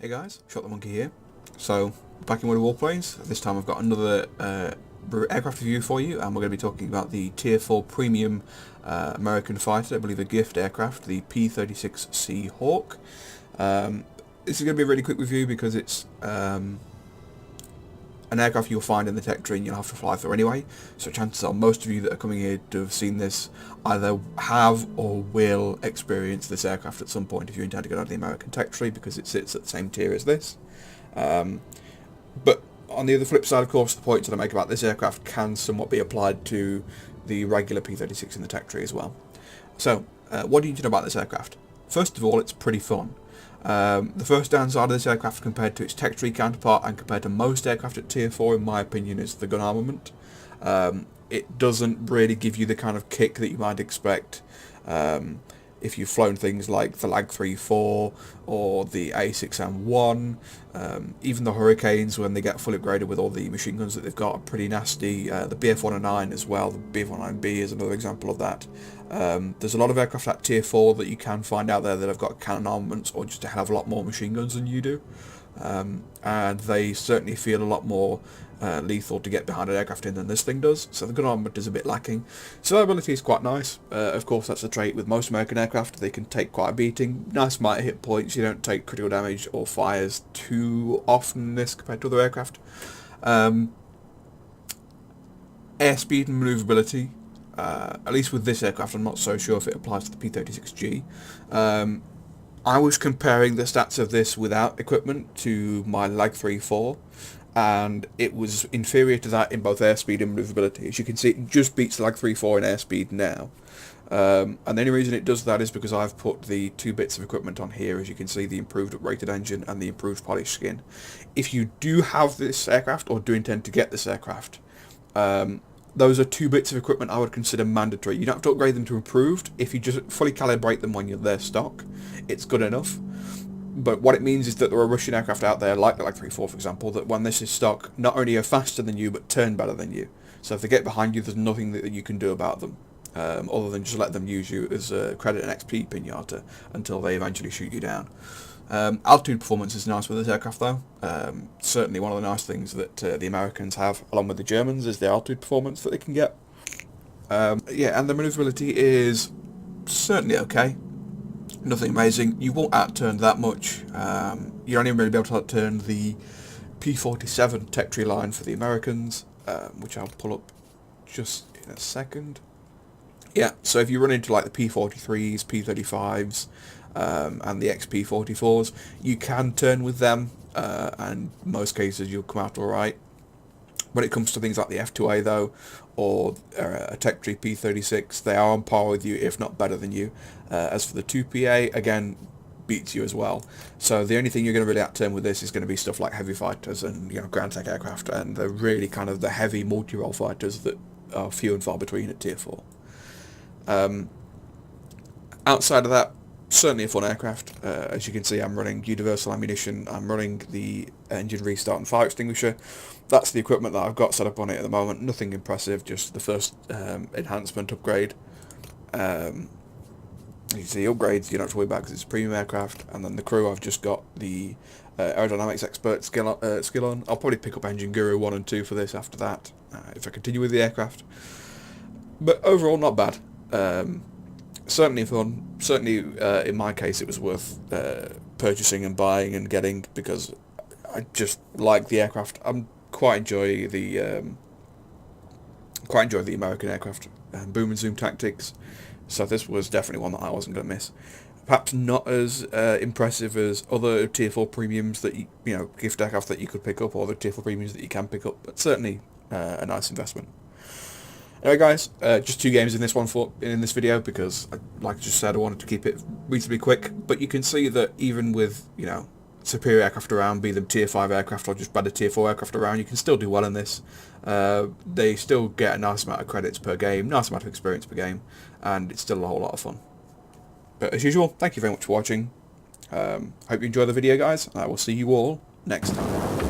Hey guys, Shot the Monkey here. So, back in Warplanes. This time I've got another aircraft review for you, and we're going to be talking about the Tier 4 Premium American fighter, I believe a gift aircraft, the P-36C Hawk. This is going to be a really quick review because it's an aircraft you'll find in the tech tree and you'll have to fly through anyway, so chances are most of you that are coming here to have seen this either have or will experience this aircraft at some point if you intend to go down to the American tech tree, because it sits at the same tier as this. But on the other flip side, of course, the points that I make about this aircraft can somewhat be applied to the regular P-36 in the tech tree as well. So, what do you need to know about this aircraft? First of all, it's pretty fun. The first downside of this aircraft compared to its tech tree counterpart and compared to most aircraft at tier 4 in my opinion is the gun armament. It doesn't really give you the kind of kick that you might expect if you've flown things like the LAG-3-4 or the A6M1. Even the Hurricanes, when they get fully upgraded with all the machine guns that they've got, are pretty nasty. The BF-109 as well, the BF-109B is another example of that. There's a lot of aircraft at tier 4 that you can find out there that have got cannon armaments or just a hell of a lot more machine guns than you do. And they certainly feel a lot more lethal to get behind an aircraft in than this thing does, so the gun armament is a bit lacking. Survivability is quite nice. Of course, that's a trait with most American aircraft. They can take quite a beating. Nice amount of hit points. You don't take critical damage or fires too often in this compared to other aircraft. Airspeed and manoeuvrability. At least with this aircraft, I'm not so sure if it applies to the P-36G. I was comparing the stats of this without equipment to my LAG-3-4, and it was inferior to that in both airspeed and manoeuvrability. As you can see, it just beats the LAG-3-4 in airspeed now. And the only reason it does that is because I've put the two bits of equipment on here, as you can see, the improved uprated engine and the improved polished skin. If you do have this aircraft, or do intend to get this aircraft, those are two bits of equipment I would consider mandatory. You don't have to upgrade them to improved. If you just fully calibrate them when you're there stock, it's good enough. But what it means is that there are Russian aircraft out there, like the LAG-3-4 for example, that when this is stock, not only are faster than you, but turn better than you. So if they get behind you, there's nothing that you can do about them, other than just let them use you as a credit and XP pinata until they eventually shoot you down. Altitude performance is nice with this aircraft though. Certainly one of the nice things that the Americans have, along with the Germans, is the altitude performance that they can get. Yeah, and the manoeuvrability is certainly okay. Nothing amazing. You won't outturn that much. You're only really be able to outturn the P-47 tech tree line for the Americans, which I'll pull up just in a second. Yeah, so if you run into like the P-43s, P-35s, and the XP-44s, you can turn with them, and in most cases you'll come out alright. When it comes to things like the F2A though, or a tech tree P-36, they are on par with you, if not better than you. As for the 2PA, again, beats you as well. So the only thing you're going to really outturn with this is going to be stuff like heavy fighters and ground attack aircraft, and the really kind of the heavy multi-role fighters that are few and far between at tier 4. Outside of that, certainly a fun aircraft. As you can see, I'm running universal ammunition, I'm running the engine restart and fire extinguisher. That's the equipment that I've got set up on it at the moment. Nothing impressive, just the first enhancement upgrade. You can see upgrades you don't have to worry about because it's a premium aircraft. And then the crew, I've just got the aerodynamics expert skill on. I'll probably pick up Engine Guru 1 and 2 for this after that, if I continue with the aircraft. But overall, not bad. Certainly fun. Certainly, in my case, it was worth purchasing and buying and getting, because I just like the aircraft. I quite enjoy the American aircraft boom and zoom tactics. So this was definitely one that I wasn't going to miss. Perhaps not as impressive as other tier 4 premiums that gift aircraft that you could pick up, or the tier 4 premiums that you can pick up, but certainly a nice investment. Anyway guys, just 2 games in this video, because like I just said, I wanted to keep it reasonably quick. But you can see that even with superior aircraft around, be them tier 5 aircraft or just better tier 4 aircraft around, you can still do well in this. They still get a nice amount of credits per game, nice amount of experience per game, and it's still a whole lot of fun. But as usual, thank you very much for watching. Hope you enjoy the video guys, and I will see you all next time.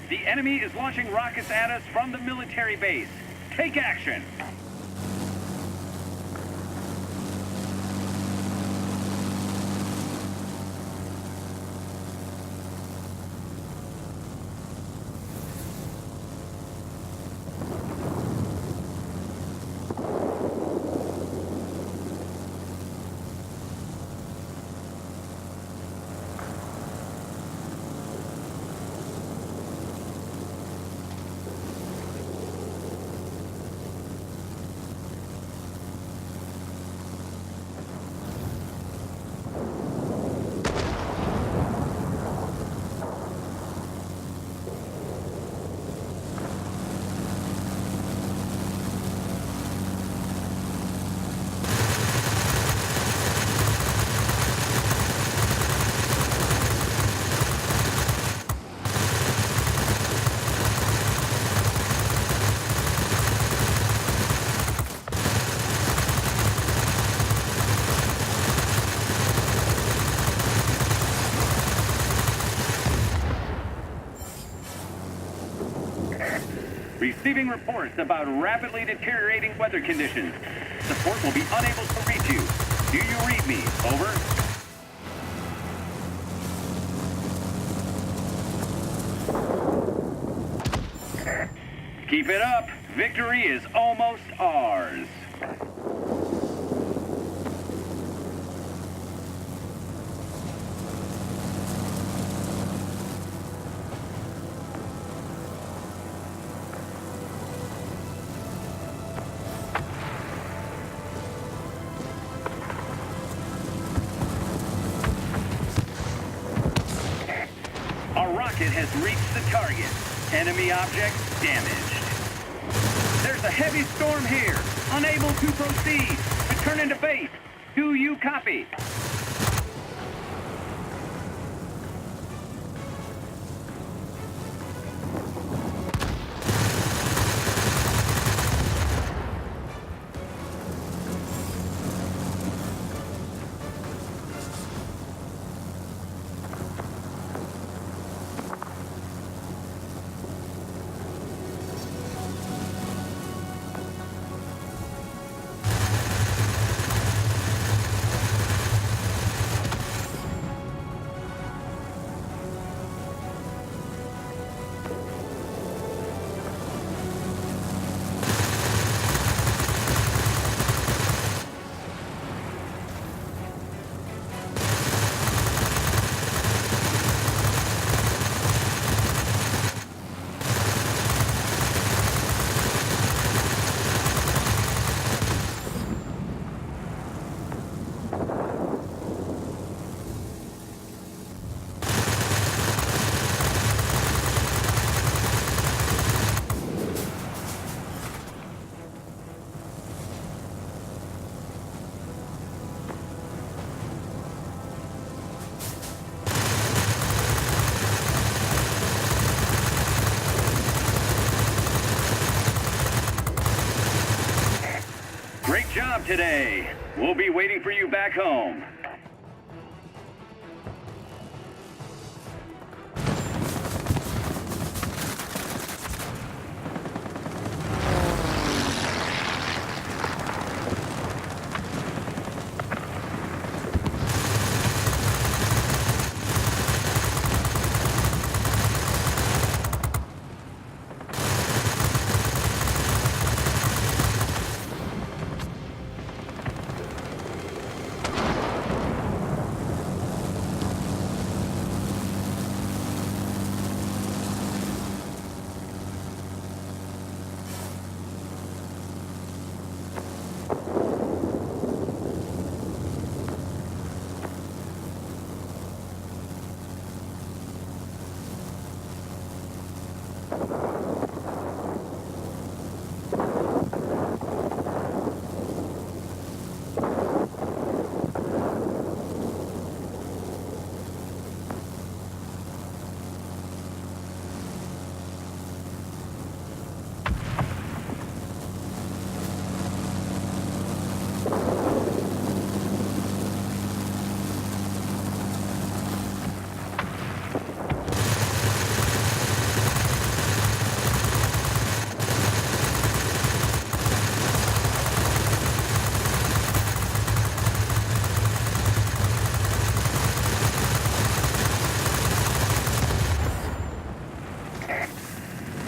The enemy is launching rockets at us from the military base. Take action! Receiving reports about rapidly deteriorating weather conditions. Support will be unable to reach you. Do you read me? Over. Keep it up. Victory is almost ours. Our rocket has reached the target. Enemy object damaged. There's a heavy storm here. Unable to proceed. Returning to base. Do you copy? job today. We'll be waiting for you back home.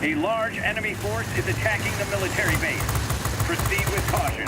A large enemy force is attacking the military base. Proceed with caution.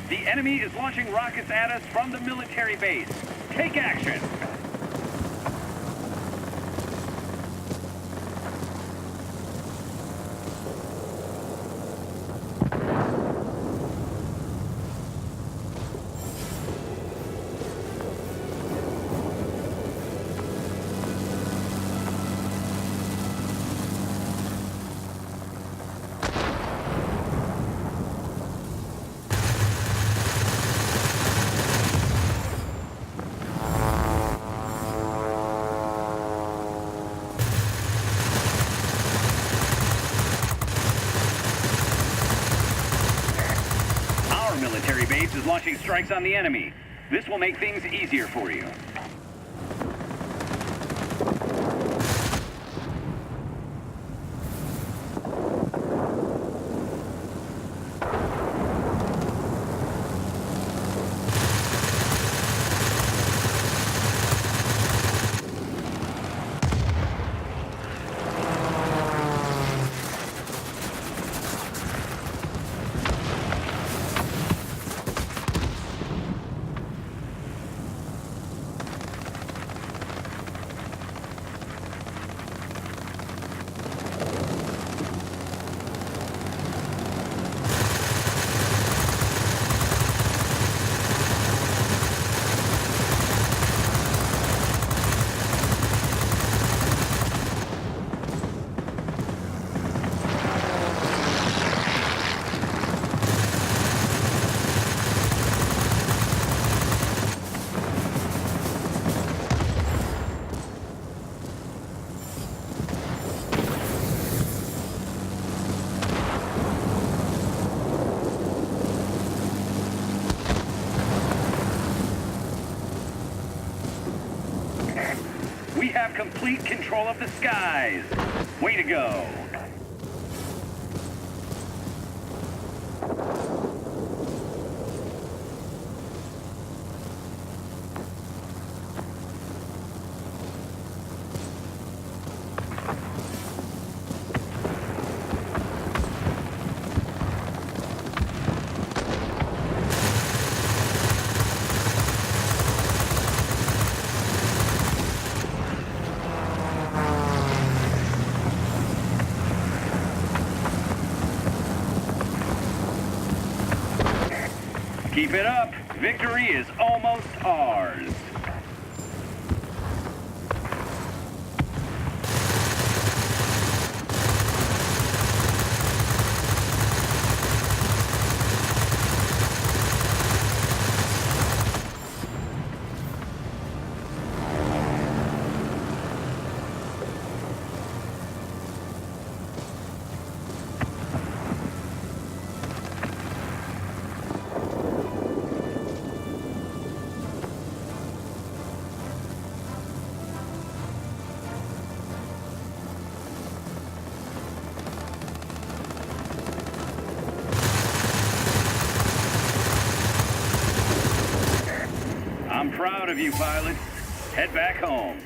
The enemy is launching rockets at us from the military base. Take action! Military base is launching strikes on the enemy. This will make things easier for you. We have complete control of the skies. Way to go. Keep it up. Victory is almost ours. I'm proud of you, pilots. Head back home.